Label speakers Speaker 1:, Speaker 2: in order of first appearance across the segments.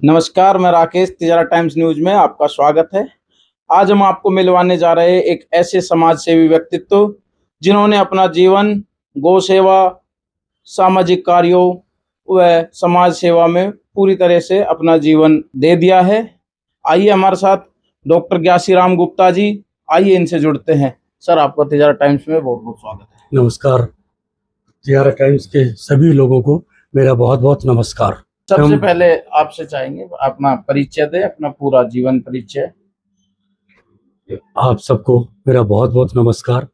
Speaker 1: नमस्कार, मैं Rakesh, Tijara times news में आपका स्वागत है। आज हम आपको मिलवाने जा रहे हैं एक ऐसे समाज सेवी व्यक्तित्व जिन्होंने अपना जीवन गौ सेवा, सामाजिक कार्यों व समाज सेवा में पूरी तरह से अपना जीवन दे दिया है। आइए हमारे साथ डॉक्टर ज्ञासीराम गुप्ता जी, आइए इनसे जुड़ते हैं। सर, आपका तिजारा टाइम्स में बहुत बहुत स्वागत है।
Speaker 2: नमस्कार। तिजारा टाइम्स के सभी लोगों को मेरा बहुत बहुत नमस्कार।
Speaker 1: सबसे पहले आपसे चाहेंगे अपना परिचय दें, अपना पूरा जीवन परिचय।
Speaker 2: आप सबको मेरा बहुत बहुत नमस्कार।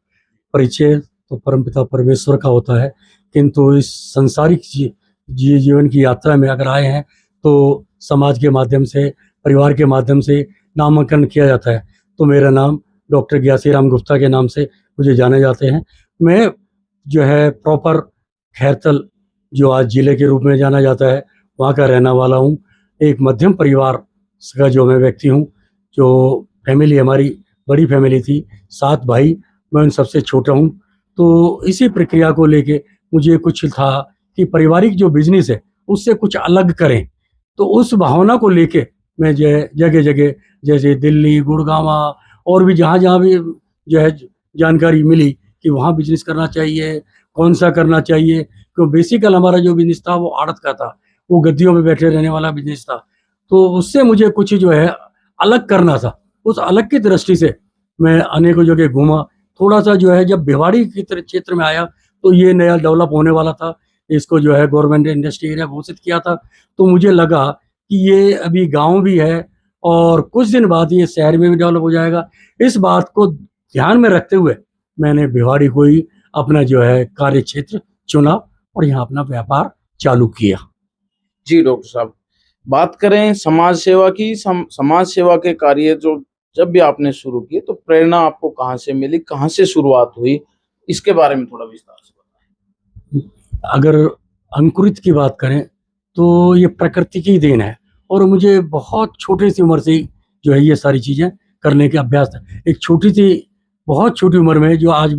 Speaker 2: परिचय तो परमपिता परमेश्वर का होता है, किंतु इस सांसारिक जीवन की यात्रा में अगर आए हैं तो समाज के माध्यम से, परिवार के माध्यम से नामांकन किया जाता है। तो मेरा नाम डॉक्टर ज्ञासीराम गुप्ता के नाम से मुझे जाने जाते हैं। मैं जो है प्रॉपर खैरतल, जो आज जिले के रूप में जाना जाता है, वहाँ का रहने वाला हूँ। एक मध्यम परिवार का जो मैं व्यक्ति हूँ। जो फैमिली हमारी बड़ी फैमिली थी, 7 भाई, मैं उन सबसे छोटा हूँ। तो इसी प्रक्रिया को लेके मुझे कुछ था कि पारिवारिक जो बिजनेस है उससे कुछ अलग करें। तो उस भावना को लेके मैं जगह जगह, जैसे दिल्ली, गुड़गांव और भी जहाँ जहाँ भी जो है जानकारी मिली कि वहाँ बिजनेस करना चाहिए, कौन सा करना चाहिए। क्यों बेसिकल हमारा जो बिजनेस था वो आड़त का था, वो गद्दियों में बैठे रहने वाला बिजनेस था। तो उससे मुझे कुछ जो है अलग करना था। उस अलग की दृष्टि से मैं अनेकों जगह घूमा। थोड़ा सा जो है जब भिवाड़ी की क्षेत्र में आया तो ये नया डेवलप होने वाला था, इसको जो है गवर्नमेंट ने इंडस्ट्री एरिया घोषित किया था। तो मुझे लगा कि ये अभी गांव भी है और कुछ दिन बाद ये शहर में भी डेवलप हो जाएगा। इस बात को ध्यान में रखते हुए मैंने भिवाड़ी को ही अपना जो है कार्य क्षेत्र चुना और यहाँ अपना व्यापार चालू किया।
Speaker 1: जी डॉक्टर साहब, बात करें समाज सेवा की, समाज सेवा के कार्य जो जब भी आपने शुरू किए तो प्रेरणा आपको कहाँ से मिली, कहाँ से शुरुआत हुई, इसके बारे में थोड़ा विस्तार से बताएं।
Speaker 2: अगर अंकुरित की बात करें तो ये प्रकृति की देन है और मुझे बहुत छोटी सी उम्र से ही जो है ये सारी चीज़ें करने के अभ्यास था। एक छोटी सी, बहुत छोटी उम्र में, जो आज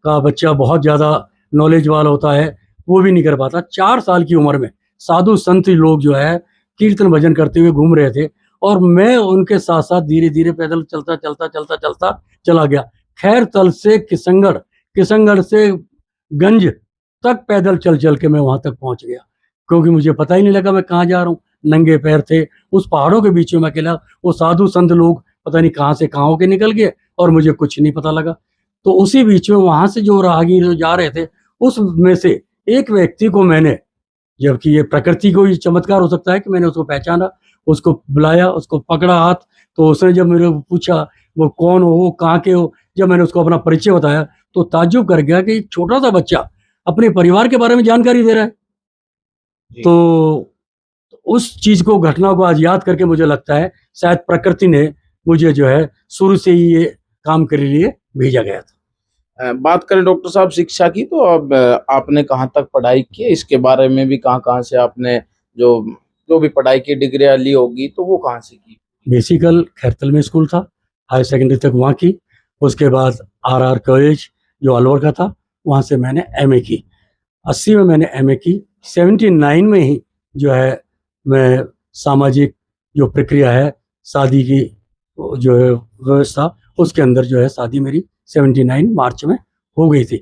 Speaker 2: का बच्चा बहुत ज़्यादा नॉलेज वाला होता है वो भी नहीं कर पाता। 4 साल की उम्र में साधु संत लोग जो है कीर्तन भजन करते हुए घूम रहे थे और मैं उनके साथ साथ धीरे धीरे पैदल चलता चलता चलता चलता चला गया। खैरतल से किशनगढ़, किशनगढ़ से गंज तक पैदल चल चल के मैं वहां तक पहुंच गया, क्योंकि मुझे पता ही नहीं लगा मैं कहाँ जा रहा हूँ। नंगे पैर थे उस पहाड़ों के बीच में अकेला। वो साधु संत लोग पता नहीं कहाँ से कहाँ होके निकल गए और मुझे कुछ नहीं पता लगा। तो उसी बीच में वहां से जो राहगीर जो जा रहे थे उसमें से एक व्यक्ति को मैंने, जबकि ये प्रकृति को ही चमत्कार हो सकता है कि मैंने उसको पहचाना, उसको बुलाया, उसको पकड़ा हाथ। तो उसने जब मेरे को पूछा वो कौन हो, कहाँ के हो, जब मैंने उसको अपना परिचय बताया तो ताज्जुब कर गया कि छोटा सा बच्चा अपने परिवार के बारे में जानकारी दे रहा है। तो उस चीज को, घटना को आज याद करके मुझे लगता है शायद प्रकृति ने मुझे जो है शुरू से ही ये काम के लिए भेजा गया था।
Speaker 1: बात करें डॉक्टर साहब शिक्षा की, तो अब आपने कहाँ तक पढ़ाई की, इसके बारे में भी कहाँ कहाँ से आपने जो जो भी पढ़ाई की डिग्रियां ली होगी तो वो कहाँ से की?
Speaker 2: बेसिकल खैरतल में स्कूल था, हाई सेकेंडरी तक वहाँ की। उसके बाद आर कॉलेज जो अलवर का था, वहाँ से मैंने एमए की। 80 में मैंने एमए की। 79 में ही जो है मैं सामाजिक जो प्रक्रिया है, शादी की जो है व्यवस्था, उसके अंदर जो है शादी मेरी 79 मार्च में हो गई थी।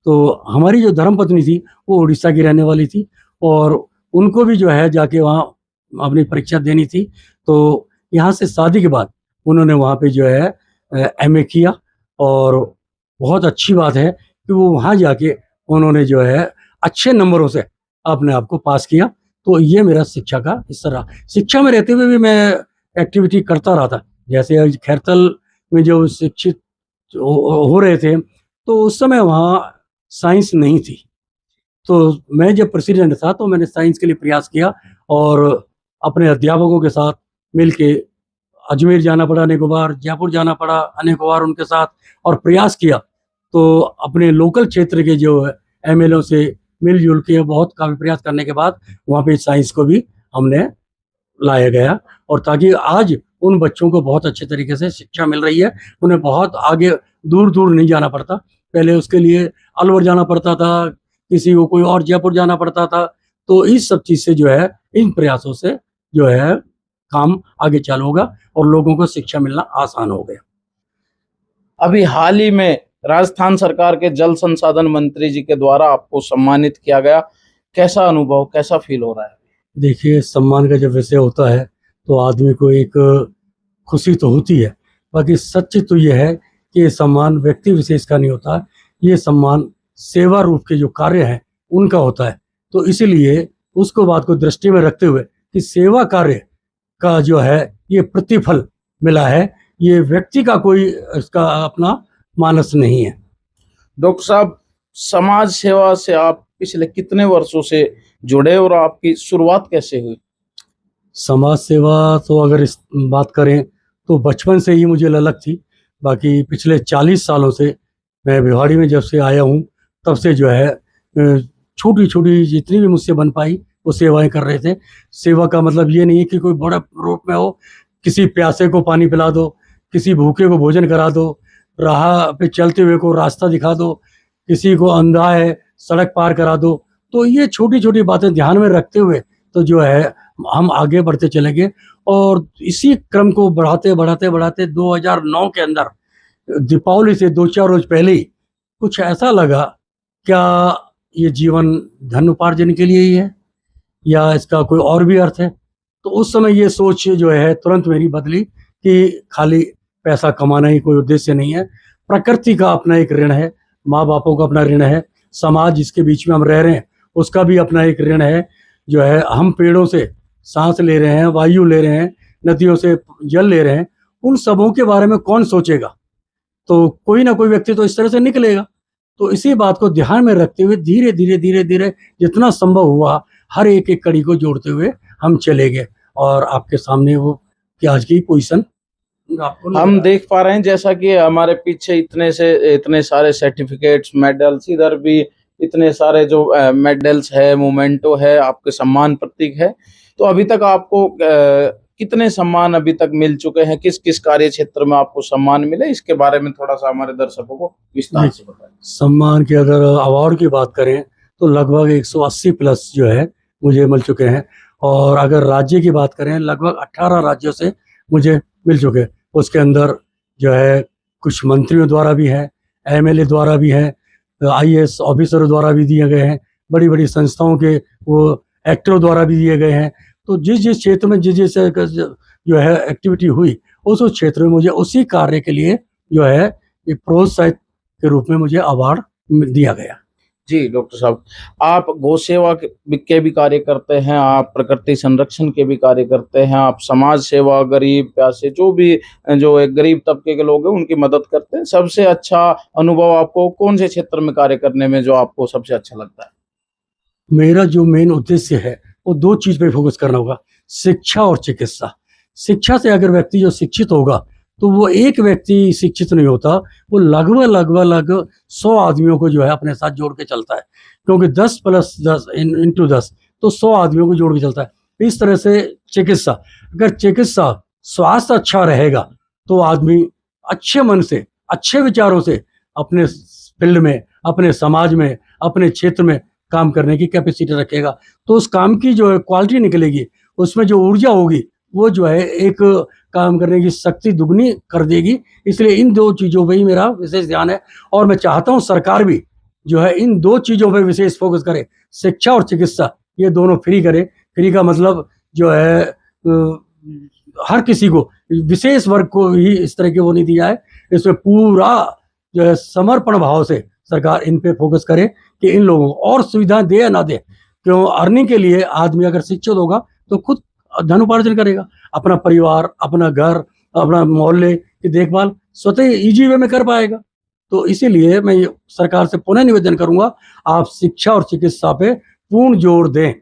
Speaker 2: तो हमारी जो धर्मपत्नी थी वो उड़ीसा की रहने वाली थी और उनको भी जो है जाके वहाँ अपनी परीक्षा देनी थी। तो यहाँ से शादी के बाद उन्होंने वहाँ पे जो है एमए किया और बहुत अच्छी बात है कि वो वहाँ जाके उन्होंने जो है अच्छे नंबरों से अपने आप को पास किया। तो ये मेरा शिक्षा का हिस्सा रहा। शिक्षा में रहते हुए भी मैं एक्टिविटी करता रहा था। जैसे खैरतल में जो शिक्षित हो रहे थे तो उस समय वहाँ साइंस नहीं थी। तो मैं जब प्रेसिडेंट था तो मैंने साइंस के लिए प्रयास किया और अपने अध्यापकों के साथ मिलके अजमेर जाना पड़ा अनेकों बार, जयपुर जाना पड़ा अनेकों बार उनके साथ और प्रयास किया। तो अपने लोकल क्षेत्र के जो एमएलओ से मिलजुल के बहुत काफ़ी प्रयास करने के बाद वहाँ पे साइंस को भी हमने लाया गया और ताकि आज उन बच्चों को बहुत अच्छे तरीके से शिक्षा मिल रही है। उन्हें बहुत आगे दूर दूर नहीं जाना पड़ता। पहले उसके लिए अलवर जाना पड़ता था, किसी को कोई और जयपुर जाना पड़ता था। तो इस सब चीज़ से जो है, इन प्रयासों से जो है काम आगे चालू होगा और लोगों को शिक्षा मिलना आसान हो गया।
Speaker 1: अभी हाल ही में राजस्थान सरकार के जल संसाधन मंत्री जी के द्वारा आपको सम्मानित किया गया, कैसा अनुभव, कैसा फील हो रहा है?
Speaker 2: देखिए, सम्मान का जब विषय होता है तो आदमी को एक खुशी तो होती है, बाकी सच तो ये है कि ये सम्मान व्यक्ति विशेष का नहीं होता, ये सम्मान सेवा रूप के जो कार्य हैं उनका होता है। तो इसीलिए उसको बात को दृष्टि में रखते हुए कि सेवा कार्य का जो है ये प्रतिफल मिला है, ये व्यक्ति का कोई इसका अपना मानस नहीं है।
Speaker 1: डॉक्टर साहब, समाज सेवा से आप पिछले कितने वर्षों से जुड़े और आपकी शुरुआत कैसे हुई?
Speaker 2: समाज सेवा तो अगर इस बात करें तो बचपन से ही मुझे ललक थी। बाकी पिछले 40 सालों से मैं भिवाड़ी में जब से आया हूँ तब से जो है छोटी छोटी जितनी भी मुझसे बन पाई वो सेवाएं कर रहे थे। सेवा का मतलब ये नहीं है कि कोई बड़ा रूप में हो, किसी प्यासे को पानी पिला दो, किसी भूखे को भोजन करा दो, राह पे चलते हुए को रास्ता दिखा दो, किसी को अंधा है सड़क पार करा दो। तो ये छोटी छोटी बातें ध्यान में रखते हुए तो जो है हम आगे बढ़ते चले गए और इसी क्रम को बढ़ाते बढ़ाते बढ़ाते 2009 के अंदर दीपावली से 2-4 रोज पहले ही कुछ ऐसा लगा, क्या ये जीवन धन उपार्जन के लिए ही है या इसका कोई और भी अर्थ है? तो उस समय ये सोच जो है तुरंत मेरी बदली कि खाली पैसा कमाना ही कोई उद्देश्य नहीं है। प्रकृति का अपना एक ऋण है, माँ बापों का अपना ऋण है, समाज जिसके बीच में हम रह रहे हैं उसका भी अपना एक ऋण है। जो है हम पेड़ों से सांस ले रहे हैं, वायु ले रहे हैं, नदियों से जल ले रहे हैं, उन सबों के बारे में कौन सोचेगा? तो कोई ना कोई व्यक्ति तो इस तरह से निकलेगा। तो इसी बात को ध्यान में रखते हुए धीरे धीरे धीरे धीरे जितना संभव हुआ हर एक एक कड़ी को जोड़ते हुए हम चले गए और आपके सामने वो कि आज की पोजीशन आपको
Speaker 1: हम देख पा रहे हैं, जैसा कि हमारे पीछे इतने सारे सर्टिफिकेट्स, मेडल्स, इधर भी इतने सारे जो मेडल्स है, मोमेंटो है, आपके सम्मान प्रतीक है। तो अभी तक आपको कितने सम्मान अभी तक मिल चुके हैं? किस किस कार्य क्षेत्र में आपको सम्मान मिले, इसके बारे में थोड़ा सा हमारे दर्शकों को विस्तार से बताएं।
Speaker 2: सम्मान की अगर अवार्ड की बात करें तो लगभग 180 प्लस जो है मुझे मिल चुके हैं और अगर राज्य की बात करें लगभग 18 राज्यों से मुझे मिल चुके हैं। उसके अंदर जो है कुछ मंत्रियों द्वारा भी है, एमएलए द्वारा भी है, आईएएस ऑफिसरों द्वारा भी दिए गए हैं, बड़ी बड़ी संस्थाओं के वो एक्टरों द्वारा भी दिए गए हैं। तो जिस जिस क्षेत्र में जिस जो है एक्टिविटी हुई उस क्षेत्र में मुझे उसी कार्य के लिए जो है एक प्रोत्साहित के रूप में मुझे अवार्ड दिया गया।
Speaker 1: जी डॉक्टर साहब, आप गौ सेवा के भी कार्य करते हैं, आप प्रकृति संरक्षण के भी कार्य करते हैं, आप समाज सेवा, गरीब प्यासे जो एक गरीब तबके के लोग हैं उनकी मदद करते हैं। सबसे अच्छा अनुभव आपको कौन से क्षेत्र में कार्य करने में जो आपको सबसे अच्छा लगता है?
Speaker 2: मेरा जो मेन उद्देश्य है वो 2 चीज पे फोकस करना होगा, शिक्षा और चिकित्सा। शिक्षा से अगर व्यक्ति जो शिक्षित होगा तो वो एक व्यक्ति शिक्षित नहीं होता, वो लगभग 100 आदमियों को जो है अपने साथ जोड़ के चलता है, क्योंकि 10 + 10 इंटू 10 तो 100 आदमियों को जोड़ के चलता है। इस तरह से चिकित्सा, अगर चिकित्सा स्वास्थ्य अच्छा रहेगा तो आदमी अच्छे मन से, अच्छे विचारों से अपने फील्ड में, अपने समाज में, अपने क्षेत्र में काम करने की कैपेसिटी रखेगा। तो उस काम की जो है क्वालिटी निकलेगी, उसमें जो ऊर्जा होगी वो जो है एक काम करने की शक्ति दुगनी कर देगी। इसलिए इन 2 चीज़ों पे ही मेरा विशेष ध्यान है और मैं चाहता हूँ सरकार भी जो है इन 2 चीज़ों पे विशेष फोकस करे, शिक्षा और चिकित्सा, ये दोनों फ्री करे। फ्री का मतलब जो है हर किसी को, विशेष वर्ग को ही इस तरह के वो नहीं दिया है। इसमें पूरा जो है समर्पण भाव से सरकार इन पे फोकस करे कि इन लोगों को और सुविधाएं दे या ना दे। क्यों? अर्निंग के लिए आदमी अगर शिक्षित होगा तो खुद धन उपार्जन करेगा, अपना परिवार, अपना घर, अपना मोहल्ले की देखभाल स्वतः इजी वे में कर पाएगा। तो इसीलिए मैं सरकार से पुनः निवेदन करूंगा, आप शिक्षा और चिकित्सा पे पूर्ण जोर दें।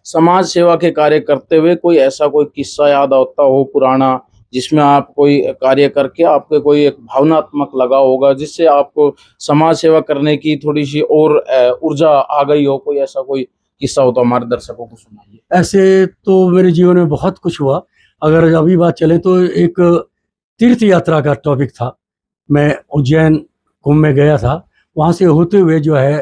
Speaker 1: समाज सेवा के कार्य करते हुए कोई ऐसा कोई किस्सा याद आता हो पुराना, जिसमें आप कोई कार्य करके आपके कोई एक भावनात्मक लगा होगा, जिससे आपको समाज सेवा करने की थोड़ी सी और ऊर्जा आ गई हो? कोई ऐसा कोई किस्सा हो तो हमारे दर्शकों को सुनाइए।
Speaker 2: ऐसे तो मेरे जीवन में बहुत कुछ हुआ। अगर अभी बात चले तो एक तीर्थ यात्रा का टॉपिक था। मैं उज्जैन कुंभ में गया था, वहाँ से होते हुए जो है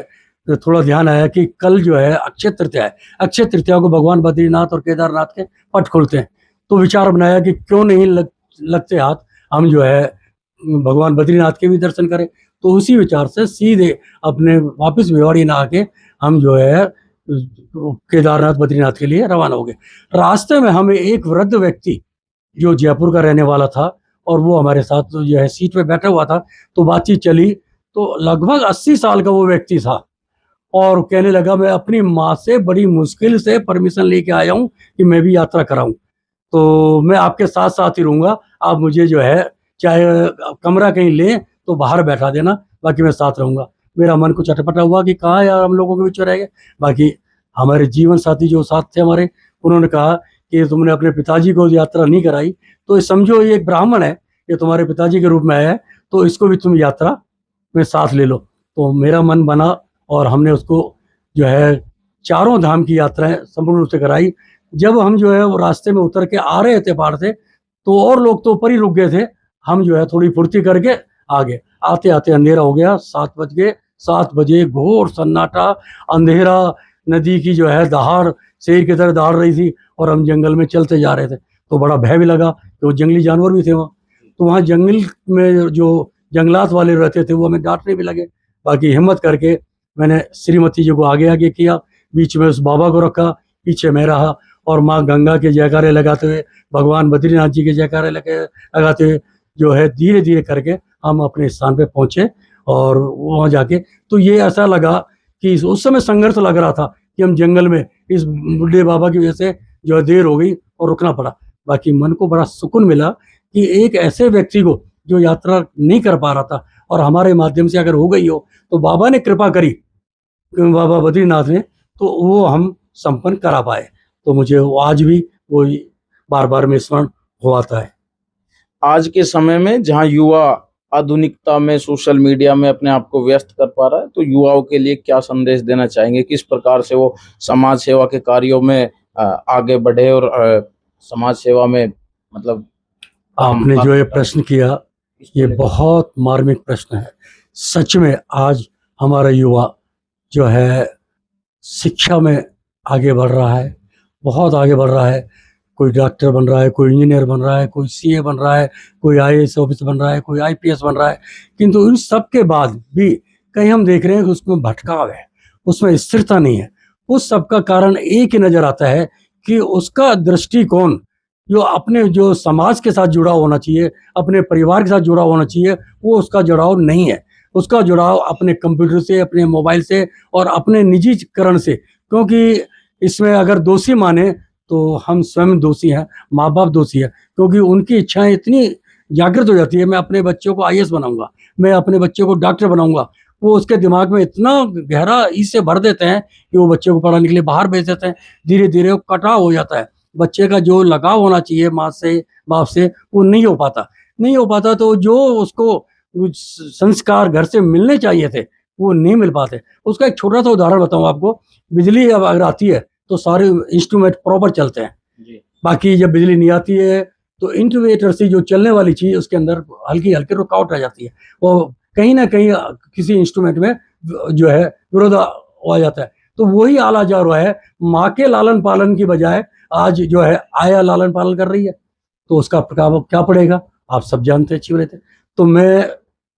Speaker 2: तो थोड़ा ध्यान आया कि कल जो है अक्षय तृतीया है। अक्षय तृतीया को भगवान बद्रीनाथ और केदारनाथ के पट खुलते हैं। तो विचार बनाया कि क्यों नहीं लगते हाथ, हम जो है भगवान बद्रीनाथ के भी दर्शन करें। तो उसी विचार से सीधे अपने वापस भिवाड़ी ना आके हम जो है केदारनाथ बद्रीनाथ के लिए रवाना हो गए। रास्ते में हमें एक वृद्ध व्यक्ति जो जयपुर का रहने वाला था और वो हमारे साथ जो है सीट पे बैठा हुआ था, तो बातचीत चली। तो लगभग 80 साल का वो व्यक्ति था और कहने लगा, मैं अपनी माँ से बड़ी मुश्किल से परमिशन लेके आया हूँ कि मैं भी यात्रा कराऊं, तो मैं आपके साथ साथ ही रहूँगा। आप मुझे जो है चाहे कमरा कहीं लें तो बाहर बैठा देना, बाकी मैं साथ रहूँगा। मेरा मन कुछ अटपटा हुआ कि कहाँ यार हम लोगों के बीच में रह गए। बाकी हमारे जीवन साथी जो साथ थे हमारे, उन्होंने कहा कि तुमने अपने पिताजी को यात्रा नहीं कराई, तो समझो ये एक ब्राह्मण है, ये तुम्हारे पिताजी के रूप में आया है, तो इसको भी तुम यात्रा में साथ ले लो। तो मेरा मन बना और हमने उसको जो है चारों धाम की यात्राएं संपूर्ण रूप से कराई। जब हम जो है वो रास्ते में उतर के आ रहे थे पहाड़ से, तो और लोग तो ऊपर ही रुक गए थे, हम जो है थोड़ी फुर्ती करके आगे आते आते अंधेरा हो गया। 7 बज गए। 7 बजे घोर सन्नाटा, अंधेरा, नदी की जो है दहाड़ शेर की तरह दहाड़ रही थी और हम जंगल में चलते जा रहे थे। तो बड़ा भय भी लगा कि वो जंगली जानवर भी थे वहाँ। तो वहाँ जंगल में जो जंगलात वाले रहते थे वो हमें डांटने भी लगे। बाकी हिम्मत करके मैंने श्रीमती जी को आगे आगे किया, बीच में उस बाबा को रखा, पीछे मैं रहा और माँ गंगा के जयकारे लगाते हुए, भगवान बद्रीनाथ जी के जयकारे लगाते हुए जो है धीरे धीरे करके हम अपने स्थान पे पहुँचे। और वहाँ जाके तो ये ऐसा लगा कि उस समय संघर्ष लग रहा था कि हम जंगल में इस बुढ़े बाबा की वजह से जो है देर हो गई और रुकना पड़ा। बाकी मन को बड़ा सुकून मिला कि एक ऐसे व्यक्ति को जो यात्रा नहीं कर पा रहा था और हमारे माध्यम से अगर हो गई हो, तो बाबा ने कृपा करी, बाबा बद्रीनाथ ने, तो वो हम संपन्न करा पाए। तो मुझे वो आज भी वो बार बार में स्मरण हो आता है।
Speaker 1: आज के समय में जहाँ युवा आधुनिकता में सोशल मीडिया में अपने आप को व्यस्त कर पा रहा है, तो युवाओं के लिए क्या संदेश देना चाहेंगे? किस प्रकार से वो समाज सेवा के कार्यों में आगे बढ़े और समाज सेवा में मतलब
Speaker 2: आपने जो ये प्रश्न किया, ये बहुत मार्मिक प्रश्न है। सच में आज हमारा युवा जो है शिक्षा में आगे बढ़ रहा है, बहुत आगे बढ़ रहा है। कोई डॉक्टर बन रहा है, कोई इंजीनियर बन रहा है, कोई सीए बन रहा है, कोई आईएएस ऑफिसर बन रहा है, कोई आईपीएस बन रहा है। किंतु इन सब के बाद भी कहीं हम देख रहे हैं कि उसमें भटकाव है, उसमें स्थिरता नहीं है। उस सब का कारण एक ही नजर आता है कि उसका दृष्टिकोण जो अपने जो समाज के साथ जुड़ा होना चाहिए, अपने परिवार के साथ जुड़ा होना चाहिए, वो उसका जुड़ाव नहीं है। उसका जुड़ाव अपने कंप्यूटर से, अपने मोबाइल से और अपने निजीकरण से। क्योंकि इसमें अगर दोषी माने तो हम स्वयं दोषी हैं, माँ बाप दोषी है, क्योंकि उनकी इच्छाएं इतनी जागृत हो जाती है, मैं अपने बच्चों को आईएएस बनाऊंगा, मैं अपने बच्चों को डॉक्टर बनाऊंगा। वो उसके दिमाग में इतना गहरा इससे भर देते हैं कि वो बच्चे को पढ़ाने के लिए बाहर भेज देते हैं। धीरे धीरे वो कटाव हो जाता है। बच्चे का जो लगाव होना चाहिए माँ से, बाप से, वो नहीं हो पाता। नहीं हो पाता तो जो उसको संस्कार घर से मिलने चाहिए थे वो नहीं मिल पाते। उसका एक छोटा सा उदाहरण बताऊं आपको। बिजली अब अगर आती है तो सारे इंस्ट्रूमेंट प्रॉपर चलते हैं जी। बाकी जब बिजली नहीं आती है तो इंक्यूबेटर से जो चलने वाली चीज उसके अंदर हल्की हल्की रुकावट आ जाती है, वो कहीं ना कहीं किसी इंस्ट्रूमेंट में जो है विरोध आ जाता है। तो वही आला जा रहा है, माँ के लालन पालन की बजाय आज जो है आया लालन पालन कर रही है, तो उसका प्रभाव क्या पड़ेगा आप सब जानते अच्छी बात है। तो मैं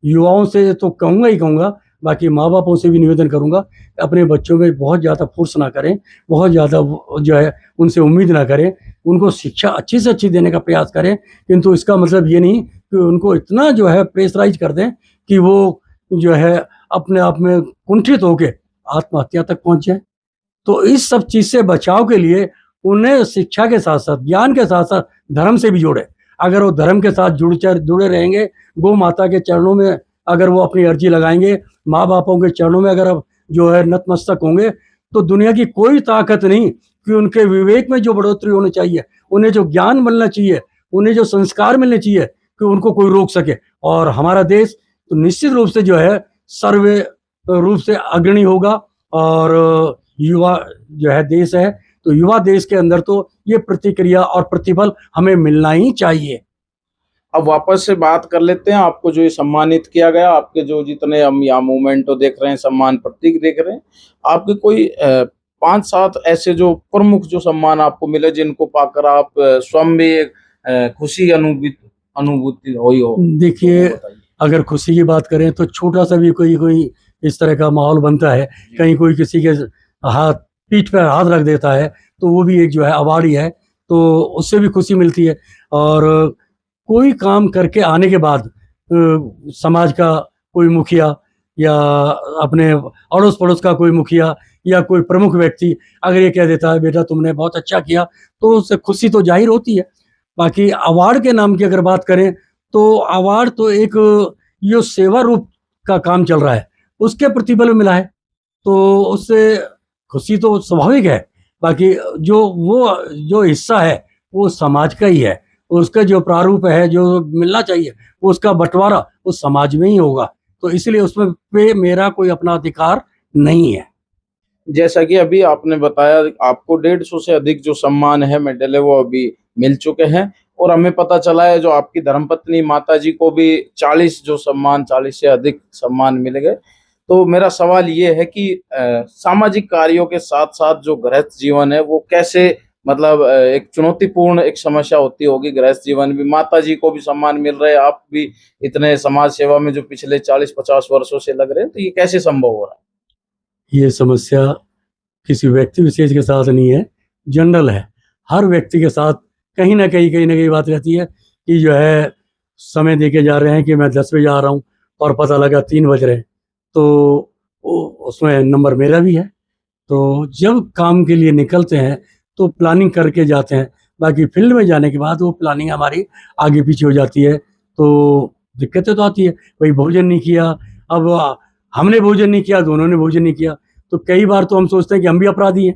Speaker 2: युवाओं से तो कहूँगा ही कहूँगा, बाकी माँ बापों से भी निवेदन करूँगा अपने बच्चों में बहुत ज़्यादा फोर्स ना करें, बहुत ज़्यादा जो है उनसे उम्मीद ना करें, उनको शिक्षा अच्छी से अच्छी देने का प्रयास करें। किंतु इसका मतलब ये नहीं कि उनको इतना जो है प्रेशराइज कर दें कि वो जो है अपने आप में कुंठित होकर आत्महत्या तक पहुँच जाए। तो इस सब चीज़ से बचाव के लिए उन्हें शिक्षा के साथ साथ, ज्ञान के साथ साथ धर्म से भी जोड़े। अगर वो धर्म के साथ जुड़े रहेंगे, गौ माता के चरणों में अगर वो अपनी अर्जी लगाएंगे, माँ बापों के चरणों में अगर जो है नतमस्तक होंगे, तो दुनिया की कोई ताकत नहीं कि उनके विवेक में जो बढ़ोतरी होनी चाहिए, उन्हें जो ज्ञान मिलना चाहिए, उन्हें जो संस्कार मिलने चाहिए, कि उनको कोई रोक सके। और हमारा देश तो निश्चित रूप से जो है सर्वे रूप से अग्रणी होगा। और युवा जो है देश है, तो युवा देश के अंदर तो ये प्रतिक्रिया और प्रतिफल हमें मिलना ही चाहिए।
Speaker 1: अब वापस से बात कर लेते हैं, आपको जो ये सम्मानित किया गया, आपके जो जितने हम यहाँ मूवमेंट देख रहे हैं, सम्मान प्रतीक देख रहे हैं, आपके कोई 5-7 ऐसे जो प्रमुख जो सम्मान आपको मिले जिनको पाकर आप स्वयं भी एक खुशी अनुभूति हुई हो,
Speaker 2: देखिए,
Speaker 1: तो बताइए।
Speaker 2: अगर खुशी की बात करें तो छोटा सा भी कोई इस तरह का माहौल बनता है, कहीं कोई किसी के हाथ पीठ पर हाथ रख देता है, तो वो भी एक जो है अवार्ड ही है, तो उससे भी खुशी मिलती है। और कोई काम करके आने के बाद समाज का कोई मुखिया या अपने अड़ोस पड़ोस का कोई मुखिया या कोई प्रमुख व्यक्ति अगर ये कह देता है बेटा तुमने बहुत अच्छा किया, तो उससे खुशी तो जाहिर होती है। बाकी अवार्ड के नाम की अगर बात करें तो अवार्ड तो एक ये सेवा रूप का काम चल रहा है, उसके प्रतिफल मिला है, तो उससे खुशी तो स्वाभाविक है। बाकी जो हिस्सा है वो समाज का ही है, उसका जो प्रारूप है जो मिलना चाहिए वो उसका बंटवारा उस समाज में ही होगा, तो इसलिए उसमें पे मेरा कोई अपना अधिकार नहीं है।
Speaker 1: जैसा कि अभी आपने बताया आपको 150 से अधिक जो सम्मान है, मेडल है, वो अभी मिल चुके हैं और हमें पता चला है जो आपकी धर्मपत्नी माताजी को भी 40 जो सम्मान 40 से अधिक सम्मान मिल गए। तो मेरा सवाल ये है कि सामाजिक कार्यों के साथ-साथ जो गृहस्थ जीवन है वो कैसे मतलब एक चुनौतीपूर्ण एक समस्या होती होगी गृहस्थ जीवन में। माताजी को भी सम्मान मिल रहे हैं, आप भी इतने समाज सेवा में जो पिछले 40-50 वर्षों से लग रहे हैं, तो ये कैसे संभव हो रहा है?
Speaker 2: ये समस्या किसी व्यक्ति विशेष के साथ नहीं है, जनरल है। हर व्यक्ति के साथ कहीं न कहीं बात रहती है कि जो है समय देके जा रहे हैं कि मैं 10 बजे आ रहा हूँ और पता लगा 3 बज रहे हैं, तो उसमें नंबर मेरा भी है। तो जब काम के लिए निकलते हैं तो प्लानिंग करके जाते हैं, बाकी फील्ड में जाने के बाद वो प्लानिंग हमारी आगे पीछे हो जाती है, तो दिक्कतें तो आती है। भाई भोजन नहीं किया, अब हमने भोजन नहीं किया तो उन्होंने भोजन नहीं किया, तो कई बार तो हम सोचते हैं कि हम भी अपराधी हैं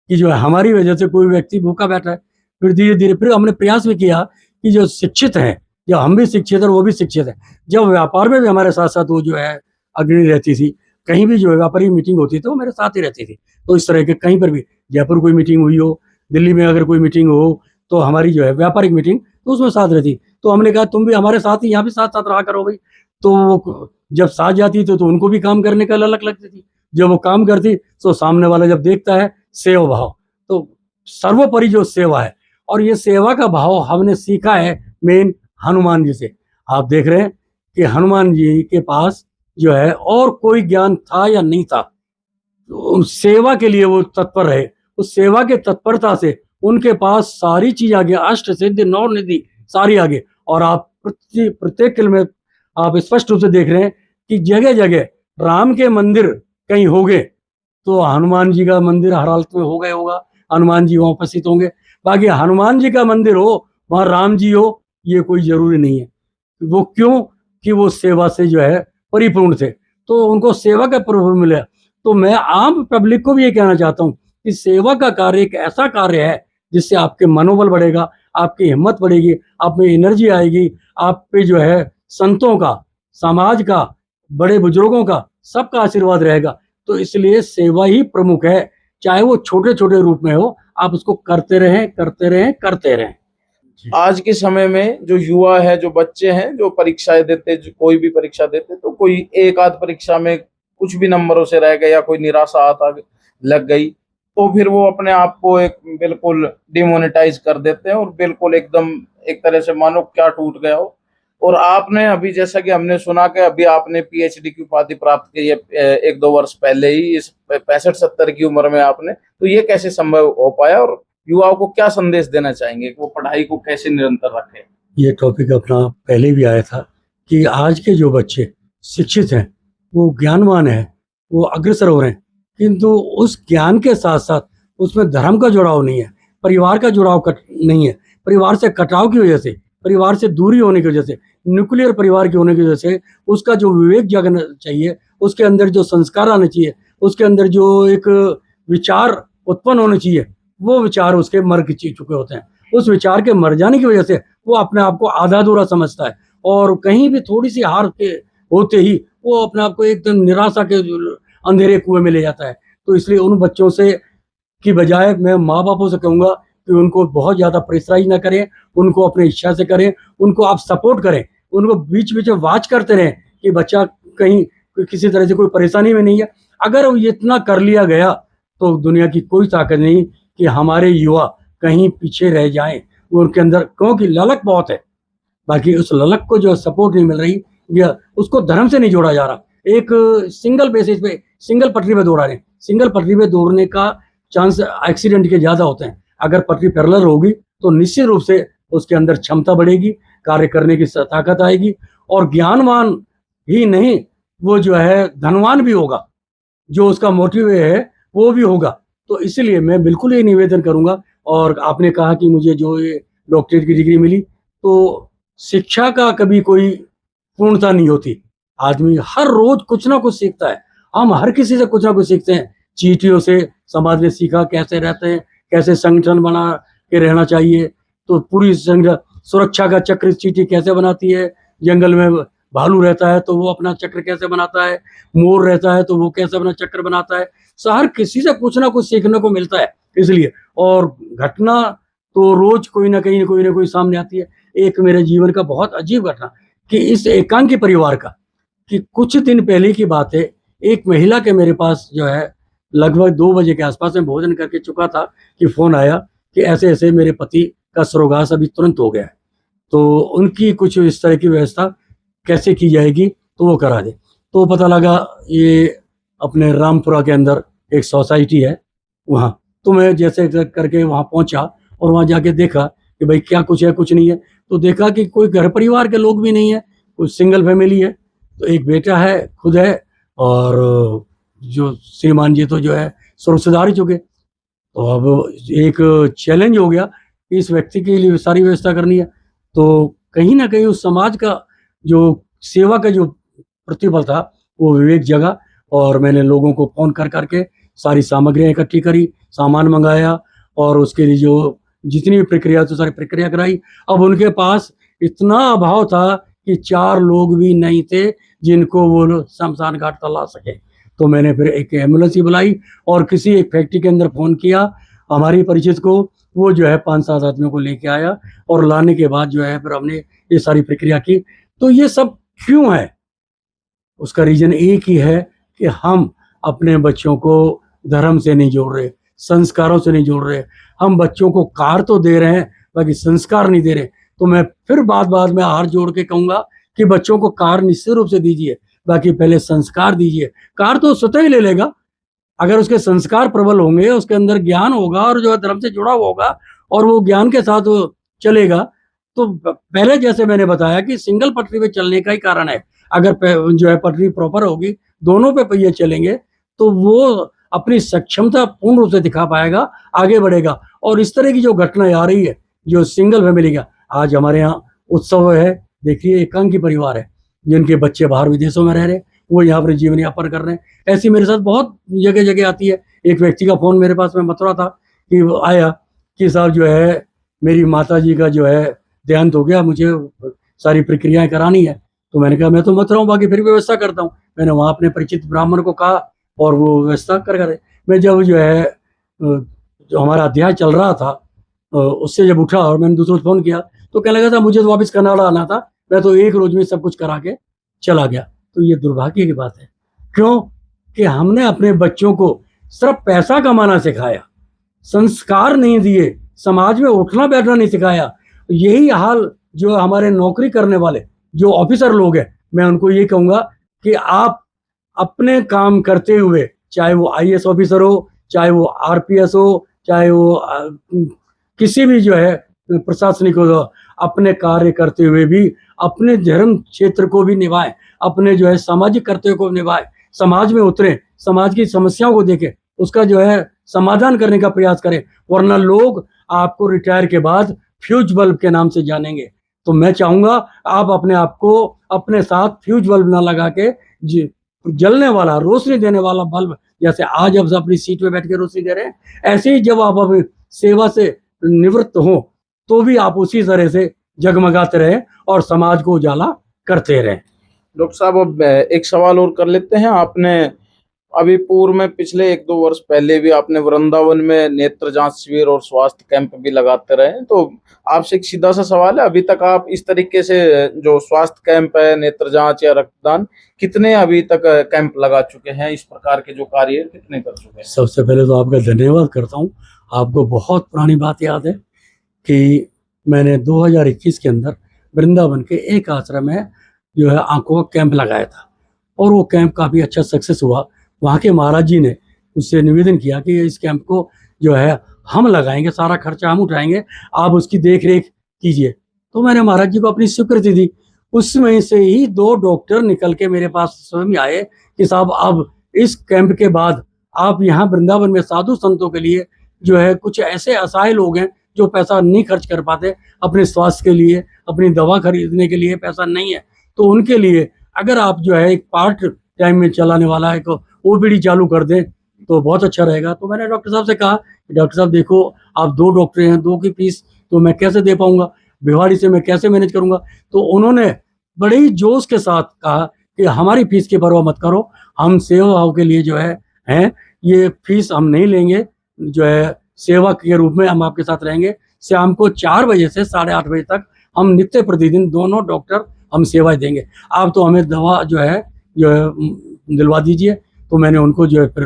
Speaker 2: कि जो है हमारी वजह से कोई व्यक्ति भूखा बैठा है। फिर धीरे-धीरे फिर हमने प्रयास भी किया कि जो शिक्षित हैं, जब हम भी शिक्षित हैं और वो भी शिक्षित हैं, जब व्यापार में भी हमारे साथ-साथ वो जो है अग्रणी रहती थी, कहीं भी जो है व्यापारिक मीटिंग होती थी वो मेरे साथ ही रहती थी। तो इस तरह के कहीं पर भी जयपुर कोई मीटिंग हुई हो, दिल्ली में अगर कोई मीटिंग हो, तो हमारी जो है व्यापारिक मीटिंग तो उसमें साथ रहती। तो हमने कहा तुम भी हमारे साथ ही यहाँ भी साथ-साथ रहा करो भई। तो जब साथ जाती थी तो उनको भी काम करने का ललक लगती थी। जब वो काम करती तो सामने वाला जब देखता है सेवा भाव, तो सर्वोपरि जो सेवा है और ये सेवा का भाव हमने सीखा है मेन हनुमान जी से। आप देख रहे हैं कि हनुमान जी के पास जो है और कोई ज्ञान था या नहीं था, तो सेवा के लिए वो तत्पर रहे। उस सेवा के तत्परता से उनके पास सारी चीज आ गई, अष्ट सिद्धि नौ निधि सारी आ गई। और आप प्रत्येक किल में आप स्पष्ट रूप से देख रहे हैं कि जगह जगह राम के मंदिर कहीं हो गए तो हनुमान जी का मंदिर हर हालत में हो गए होगा, हनुमान जी वहां उपस्थित होंगे। बाकी हनुमान जी का मंदिर हो वहां राम जी हो ये कोई जरूरी नहीं है। वो क्यों कि वो सेवा से जो है परिपूर्ण थे, तो उनको सेवा का प्रभु मिला। तो मैं आम पब्लिक को भी ये कहना चाहता हूँ कि सेवा का कार्य एक ऐसा कार्य है जिससे आपके मनोबल बढ़ेगा, आपकी हिम्मत बढ़ेगी, आप में एनर्जी आएगी, आप पे जो है संतों का, समाज का, बड़े बुजुर्गों का सबका आशीर्वाद रहेगा। तो इसलिए सेवा ही प्रमुख है, चाहे वो छोटे छोटे रूप में हो, आप उसको करते रहें करते रहें करते रहें।
Speaker 1: आज के समय में जो युवा है, जो बच्चे हैं, जो परीक्षाएं देते, जो कोई भी परीक्षा देते, तो कोई एक आध परीक्षा में कुछ भी नंबरों से रह गए या कोई निराशा आता लग गई, तो फिर वो अपने आप को एक बिल्कुल डिमोनेटाइज कर देते हैं और बिल्कुल एकदम एक तरह से मानो क्या टूट गया हो। और आपने अभी जैसा कि हमने सुना कि अभी आपने पीएचडी की उपाधि प्राप्त की है 1-2 वर्ष पहले ही, इस 65-70 की उम्र में आपने, तो ये कैसे संभव हो पाया और युवाओं को क्या संदेश देना चाहेंगे कि वो पढ़ाई को कैसे निरंतर रखें?
Speaker 2: ये टॉपिक अपना पहले भी आया था कि आज के जो बच्चे शिक्षित हैं, वो ज्ञानवान हैं, वो अग्रसर हो रहे हैं, किंतु उस ज्ञान के साथ साथ उसमें धर्म का जुड़ाव नहीं है, परिवार का जुड़ाव नहीं है। परिवार से कटाव की वजह से, परिवार से दूरी होने की वजह से, न्यूक्लियर परिवार की होने की वजह से उसका जो विवेक जगना चाहिए, उसके अंदर जो संस्कार आने चाहिए, उसके अंदर जो एक विचार उत्पन्न होने चाहिए, वो विचार उसके मर चुके होते हैं। उस विचार के मर जाने की वजह से वो अपने आप को आधा अधूरा समझता है और कहीं भी थोड़ी सी हार के होते ही वो अपने आप को एकदम निराशा के अंधेरे कुएं में ले जाता है। तो इसलिए उन बच्चों से की बजाय मैं माँ बापों से कहूँगा कि उनको बहुत ज़्यादा प्रेशराइज ना करें, उनको अपनी इच्छा से करें, उनको आप सपोर्ट करें, उनको बीच बीच में वाच करते रहें कि बच्चा कहीं किसी तरह से कोई परेशानी में नहीं है। अगर वो इतना कर लिया गया तो दुनिया की कोई ताकत नहीं कि हमारे युवा कहीं पीछे रह जाएं। उनके अंदर क्योंकि ललक बहुत है, बाकी उस ललक को जो सपोर्ट नहीं मिल रही या उसको धर्म से नहीं जोड़ा जा रहा। एक सिंगल बेसिस पे सिंगल पटरी पे दौड़ा रहे हैं। सिंगल पटरी पे दौड़ने का चांस एक्सीडेंट के ज़्यादा होते हैं। अगर पटरी पैरेलल होगी तो निश्चित रूप से उसके अंदर क्षमता बढ़ेगी, कार्य करने की ताकत आएगी और ज्ञानवान ही नहीं, वो जो है धनवान भी होगा, जो उसका मोटिव है वो भी होगा। तो इसलिए मैं बिल्कुल ये निवेदन करूंगा। और आपने कहा कि मुझे जो ये डॉक्टरेट की डिग्री मिली, तो शिक्षा का कभी कोई पूर्णता नहीं होती। आदमी हर रोज कुछ ना कुछ सीखता है। हम हर किसी से कुछ ना कुछ सीखते हैं। चींटियों से समाज ने सीखा कैसे रहते हैं, कैसे संगठन बना के रहना चाहिए। तो पूरी सुरक्षा का चक्र चींटी कैसे बनाती है, जंगल में भालू रहता है तो वो अपना चक्र कैसे बनाता है, मोर रहता है तो वो कैसे अपना चक्र बनाता है। सो हर किसी से कुछ ना कुछ सीखने को मिलता है। इसलिए और घटना तो रोज कोई ना कोई सामने आती है। एक मेरे जीवन का बहुत अजीब घटना कि इस एकांकी परिवार का, कि कुछ दिन पहले की बात है, एक महिला के मेरे पास जो है लगभग 2 बजे के आसपास में भोजन करके चुका था कि फ़ोन आया कि ऐसे ऐसे मेरे पति का स्वर्गवास अभी तुरंत हो गया है, तो उनकी कुछ इस तरह की व्यवस्था कैसे की जाएगी तो वो करा दे। तो पता लगा ये अपने रामपुरा के अंदर एक सोसाइटी है वहाँ। तो मैं जैसे करके वहाँ पहुँचा और वहाँ जाके देखा कि भाई क्या कुछ है कुछ नहीं है। तो देखा कि कोई घर परिवार के लोग भी नहीं है, कुछ सिंगल फैमिली है। तो एक बेटा है, खुद है, और जो श्रीमान जी तो जो है स्वर्ग सुधार ही चुके। तो अब एक चैलेंज हो गया कि इस व्यक्ति के लिए सारी व्यवस्था करनी है। तो कहीं ना कहीं उस समाज का जो सेवा का जो प्रतिबल था वो विवेक जगा और मैंने लोगों को फ़ोन कर करके सारी सामग्रियाँ इकट्ठी करी, सामान मंगाया और उसके लिए जो जितनी भी प्रक्रिया तो सारी प्रक्रिया कराई। अब उनके पास इतना अभाव था कि 4 लोग भी नहीं थे जिनको वो लोग शमशान घाट तक ला सके। तो मैंने फिर एक एम्बुलेंस ही बुलाई और किसी एक फैक्ट्री के अंदर फ़ोन किया हमारी परिचित को, वो जो है 5-7 आदमियों को लेके आया और लाने के बाद जो है फिर हमने ये सारी प्रक्रिया की। तो ये सब क्यों है? उसका रीज़न एक ही है कि हम अपने बच्चों को धर्म से नहीं जोड़ रहे, संस्कारों से नहीं जोड़ रहे। हम बच्चों को कार तो दे रहे हैं, बाकी संस्कार नहीं दे रहे। तो मैं फिर बात में हाथ जोड़ के कहूँगा कि बच्चों को कार निश्चित रूप से दीजिए, बाकी पहले संस्कार दीजिए। कार तो स्वतः ही ले लेगा, अगर उसके संस्कार प्रबल होंगे, उसके अंदर ज्ञान होगा और जो है धर्म से जुड़ा हुआ होगा और वो ज्ञान के साथ वो चलेगा। तो पहले जैसे मैंने बताया कि सिंगल पटरी पे चलने का ही कारण है। अगर जो है पटरी प्रॉपर होगी, दोनों पे पहिए चलेंगे, तो वो अपनी सक्षमता पूर्ण रूप से दिखा पाएगा, आगे बढ़ेगा। और इस तरह की जो घटनाएं आ रही है, जो सिंगल फैमिली का आज हमारे यहाँ उत्सव है, देखिए एकांकी परिवार है जिनके बच्चे बाहर विदेशों में रह रहे हैं, वो यहाँ पर जीवन यापन कर रहे हैं। ऐसी मेरे साथ बहुत जगह जगह आती है। एक व्यक्ति का फ़ोन मेरे पास में मथुरा था कि वो आया कि साहब जो है मेरी माता जी का जो है देहांत हो गया, मुझे सारी प्रक्रियाएं करानी है। तो मैंने कहा मैं तो मत रहा हूँ, बाकी फिर व्यवस्था करता हूँ। मैंने वहाँ अपने परिचित ब्राह्मण को कहा और वो व्यवस्था कर करे। मैं जब जो है जो हमारा अध्याय चल रहा था उससे जब उठा और मैंने दूसरों को फ़ोन किया तो कहने लगा था मुझे तो वापस कनाडा आना था, मैं तो एक रोज में सब कुछ करा के चला गया। तो ये दुर्भाग्य की बात है। क्यों? कि हमने अपने बच्चों को सिर्फ पैसा कमाना सिखाया, संस्कार नहीं दिए, समाज में उठना बैठना नहीं सिखाया। यही हाल जो हमारे नौकरी करने वाले जो ऑफिसर लोग हैं, मैं उनको ये कहूँगा कि आप अपने काम करते हुए, चाहे वो आईएएस ऑफिसर हो, चाहे वो आरपीएस हो, चाहे वो किसी भी जो है प्रशासनिक हो, अपने कार्य करते हुए भी अपने धर्म क्षेत्र को भी निभाएं, अपने जो है सामाजिक कर्तव्य को निभाएं, समाज में उतरें, समाज की समस्याओं को देखें, उसका जो है समाधान करने का प्रयास करें। वरना लोग आपको रिटायर के बाद फ्यूज बल्ब के नाम से जानेंगे। तो मैं चाहूँगा आप अपने आप को अपने साथ फ्यूज बल्ब ना लगा के जलने वाला, रोशनी देने वाला बल्ब, जैसे आज आप अपनी सीट पे बैठ के रोशनी दे रहे हैं, ऐसे ही जब आप अपनी सेवा से निवृत्त हो तो भी आप उसी तरह से जगमगाते रहें और समाज को उजाला करते रहें।
Speaker 1: डॉक्टर साहब अब एक सवाल और कर लेते हैं। आपने अभी पूर्व में पिछले 1-2 वर्ष पहले भी आपने वृंदावन में नेत्र जांच शिविर और स्वास्थ्य कैंप भी लगाते रहे हैं। तो आपसे एक सीधा सा सवाल है, अभी तक आप इस तरीके से जो स्वास्थ्य कैंप है, नेत्र जांच या रक्तदान, कितने अभी तक कैंप लगा चुके हैं? इस प्रकार के जो कार्य है, कितने कर चुके हैं?
Speaker 2: सबसे पहले तो आपका धन्यवाद करता हूँ। आपको बहुत पुरानी बात याद है कि मैंने 2021 के अंदर वृंदावन के एक आश्रम में जो है आंखों का कैंप लगाया था और वो कैंप काफ़ी अच्छा सक्सेस हुआ। वहाँ के महाराज जी ने उससे निवेदन किया कि इस कैंप को जो है हम लगाएंगे, सारा खर्चा हम उठाएंगे, आप उसकी देख रेख कीजिए। तो मैंने महाराज जी को अपनी स्वीकृति दी। उसमें से ही 2 डॉक्टर निकल के मेरे पास स्वयं आए कि साहब अब इस कैंप के बाद आप यहाँ वृंदावन में साधु संतों के लिए जो है कुछ ऐसे असहाय लोग हैं जो पैसा नहीं खर्च कर पाते, अपने स्वास्थ्य के लिए, अपनी दवा खरीदने के लिए पैसा नहीं है, तो उनके लिए अगर आप जो है एक पार्ट टाइम में चलाने वाला एक ओपीडी चालू कर दें तो बहुत अच्छा रहेगा। तो मैंने डॉक्टर साहब से कहा कि डॉक्टर साहब देखो, आप 2 डॉक्टर हैं, 2 की फीस तो मैं कैसे दे पाऊंगा, भिवाड़ी से मैं कैसे मैनेज करूंगा। तो उन्होंने बड़े ही जोश के साथ कहा कि हमारी फीस की परवाह मत करो, हम सेवा भाव के लिए जो है हैं, ये फीस हम नहीं लेंगे, जो है सेवा के रूप में हम आपके साथ रहेंगे। शाम को 4 बजे से 8:30 बजे तक हम नित्य प्रतिदिन दोनों डॉक्टर हम सेवाएं देंगे, आप तो हमें दवा जो है दिलवा दीजिए। तो मैंने उनको जो है फिर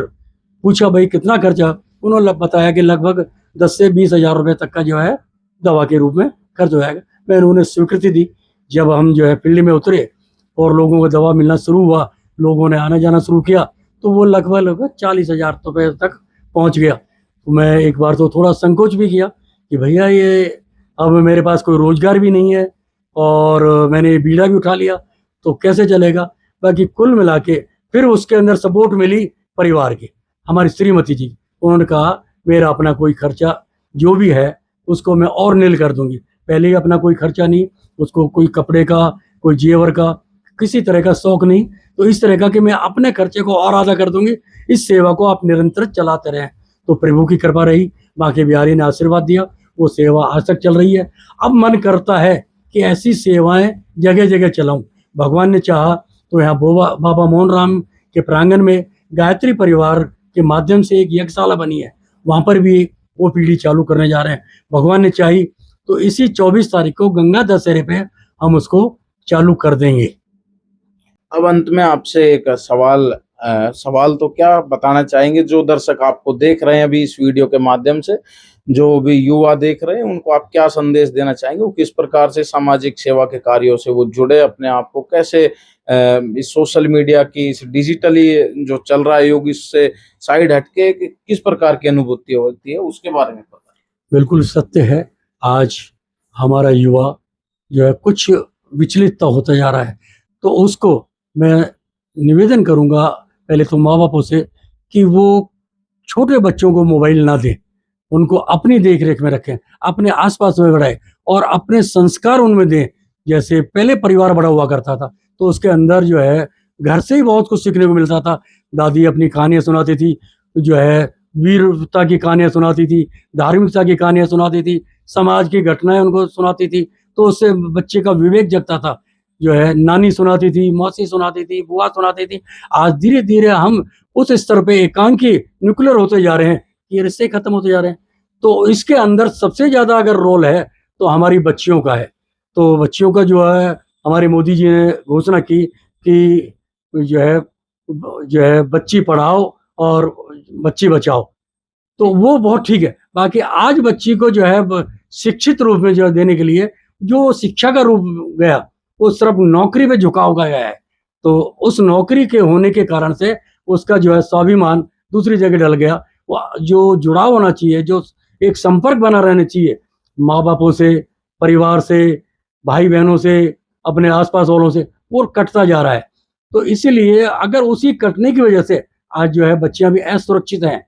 Speaker 2: पूछा भाई कितना खर्चा, उन्होंने बताया कि लगभग 10 से 20 हज़ार रुपये तक का जो है दवा के रूप में खर्च हो जाएगा। मैंने उन्हें स्वीकृति दी। जब हम जो है फील्ड में उतरे और लोगों को दवा मिलना शुरू हुआ, लोगों ने आना जाना शुरू किया, तो वो लगभग 40,000 रुपये तक पहुँच गया। तो मैं एक बार तो थोड़ा संकोच भी किया कि भैया ये अब मेरे पास कोई रोजगार भी नहीं है और मैंने ये बीड़ा भी उठा लिया तो कैसे चलेगा। बाकी कुल मिला के फिर उसके अंदर सपोर्ट मिली परिवार की, हमारी श्रीमती जी। उन्होंने कहा मेरा अपना कोई खर्चा जो भी है उसको मैं और नील कर दूंगी, पहले ही अपना कोई खर्चा नहीं, उसको कोई कपड़े का, कोई जेवर का, किसी तरह का शौक नहीं, तो इस तरह का कि मैं अपने खर्चे को और आधा कर दूंगी, इस सेवा को आप निरंतर चलाते रहें। तो प्रभु की कृपा रही, बांके बिहारी ने आशीर्वाद दिया, वो सेवा आज तक चल रही है। अब मन करता है कि ऐसी सेवाएं जगह जगह चलाऊं। भगवान ने चाहा तो यहाँ बाबा मोहन राम के प्रांगण में गायत्री परिवार के माध्यम से एक यज्ञशाला बनी है, वहाँ पर भी वो पीढ़ी चालू करने जा रहे हैं। भगवान ने चाही तो इसी 24 तारीख को गंगा दशहरे पे हम उसको चालू कर देंगे।
Speaker 1: अब अंत में आपसे एक सवाल तो क्या बताना चाहेंगे, जो दर्शक आपको देख रहे हैं अभी इस वीडियो के माध्यम से, जो भी युवा देख रहे हैं, उनको आप क्या संदेश देना चाहेंगे? वो किस प्रकार से सामाजिक सेवा के कार्यों से वो जुड़े, अपने आप को कैसे इस सोशल मीडिया की, इस डिजिटली जो चल रहा है युग, इससे साइड हटके किस प्रकार की अनुभूति होती है, उसके बारे में बताएं।
Speaker 2: बिल्कुल सत्य है, आज हमारा युवा जो है कुछ विचलित होता जा रहा है, तो उसको मैं निवेदन करूंगा पहले तो माँ बापों से कि वो छोटे बच्चों को मोबाइल ना दें, उनको अपनी देख रेख में रखें, अपने आसपास में बढ़ाएं और अपने संस्कार उनमें दें। जैसे पहले परिवार बड़ा हुआ करता था तो उसके अंदर जो है घर से ही बहुत कुछ सीखने को मिलता था। दादी अपनी कहानियाँ सुनाती थी, जो है वीरता की कहानियाँ सुनाती थी, धार्मिकता की कहानियाँ सुनाती थी, समाज की घटनाएं उनको सुनाती थी, तो उससे बच्चे का विवेक जगता था। जो है नानी सुनाती थी, मौसी सुनाती थी, बुआ सुनाती थी। आज धीरे धीरे हम उस स्तर पे एकांकी न्यूक्लियर होते जा रहे हैं, ये रिश्ते खत्म होते जा रहे हैं। तो इसके अंदर सबसे ज्यादा अगर रोल है तो हमारी बच्चियों का है। तो बच्चियों का जो है हमारे मोदी जी ने घोषणा की कि जो है बच्ची पढ़ाओ और बच्ची बचाओ, तो वो बहुत ठीक है। बाकी आज बच्ची को जो है शिक्षित रूप में जो देने के लिए जो शिक्षा का रूप गया, वो सिर्फ नौकरी पे झुकाव गया है। तो उस नौकरी के होने के कारण से उसका जो है स्वाभिमान दूसरी जगह डल गया। वो जो जुड़ाव होना चाहिए, जो एक संपर्क बना रहना चाहिए माँ बापों से, परिवार से, भाई बहनों से, अपने आसपास वालों से, वो कटता जा रहा है। तो इसीलिए अगर उसी कटने की वजह से आज जो है बच्चियां भी असुरक्षित हैं,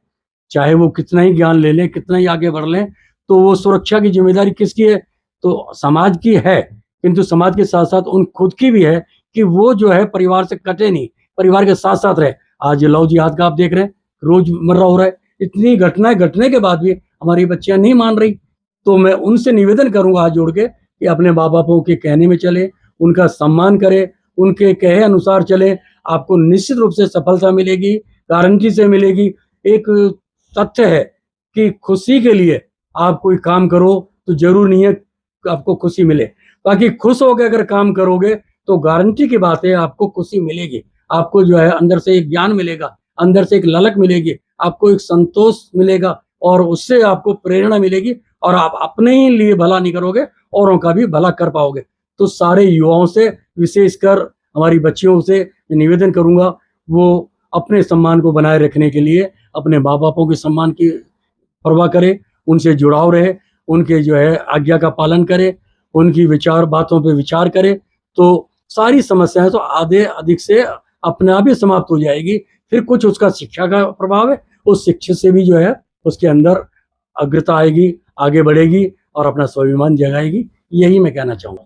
Speaker 2: चाहे वो कितना ही ज्ञान ले लें, कितना ही आगे बढ़ लें, तो वो सुरक्षा की जिम्मेदारी किसकी है? तो समाज की है, किंतु समाज के साथ साथ उन खुद की भी है कि वो जो है परिवार से कटे नहीं, परिवार के साथ साथ रहे। आज लव जिहाद का आप देख रहे हैं, रोजमर्रा हो रहा है। इतनी घटनाएं घटने के बाद भी हमारी बच्चियां नहीं मान रही। तो मैं उनसे निवेदन करूंगा हाथ जोड़ के कि अपने माँ बापों के कहने में चले, उनका सम्मान करें, उनके कहे अनुसार चले, आपको निश्चित रूप से सफलता मिलेगी, गारंटी से मिलेगी। एक तथ्य है कि खुशी के लिए आप कोई काम करो तो जरूर नहीं है कि आपको खुशी मिले, बाकी खुश होकर अगर काम करोगे तो गारंटी की बात है आपको खुशी मिलेगी। आपको जो है अंदर से एक ज्ञान मिलेगा, अंदर से एक ललक मिलेगी, आपको एक संतोष मिलेगा और उससे आपको प्रेरणा मिलेगी और आप अपने ही लिए भला नहीं करोगे, औरों का भी भला कर पाओगे। तो सारे युवाओं से, विशेषकर हमारी बच्चियों से निवेदन करूंगा, वो अपने सम्मान को बनाए रखने के लिए अपने माँ बापों के सम्मान की परवाह करे, उनसे जुड़ाव रहे, उनके जो है आज्ञा का पालन करे, उनकी विचार बातों पे विचार करे, तो सारी समस्याएं तो आधे अधिक से अपने आप ही समाप्त हो जाएगी। फिर कुछ उसका शिक्षा का प्रभाव है, उस शिक्षा से भी जो है उसके अंदर अग्रता आएगी, आगे बढ़ेगी और अपना स्वाभिमान जगाएगी। यही मैं कहना चाहूँगा।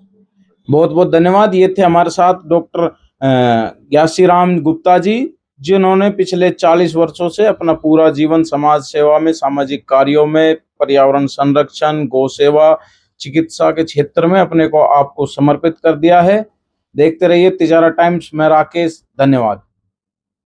Speaker 1: बहुत बहुत धन्यवाद। ये थे हमारे साथ डॉक्टर ज्ञासीराम गुप्ता जी, जिन्होंने पिछले 40 वर्षों से अपना पूरा जीवन समाज सेवा में, सामाजिक कार्यों में, पर्यावरण संरक्षण, गौ सेवा, चिकित्सा के क्षेत्र में अपने को आपको समर्पित कर दिया है। देखते रहिए तिजारा टाइम्स। मैं राकेश, धन्यवाद।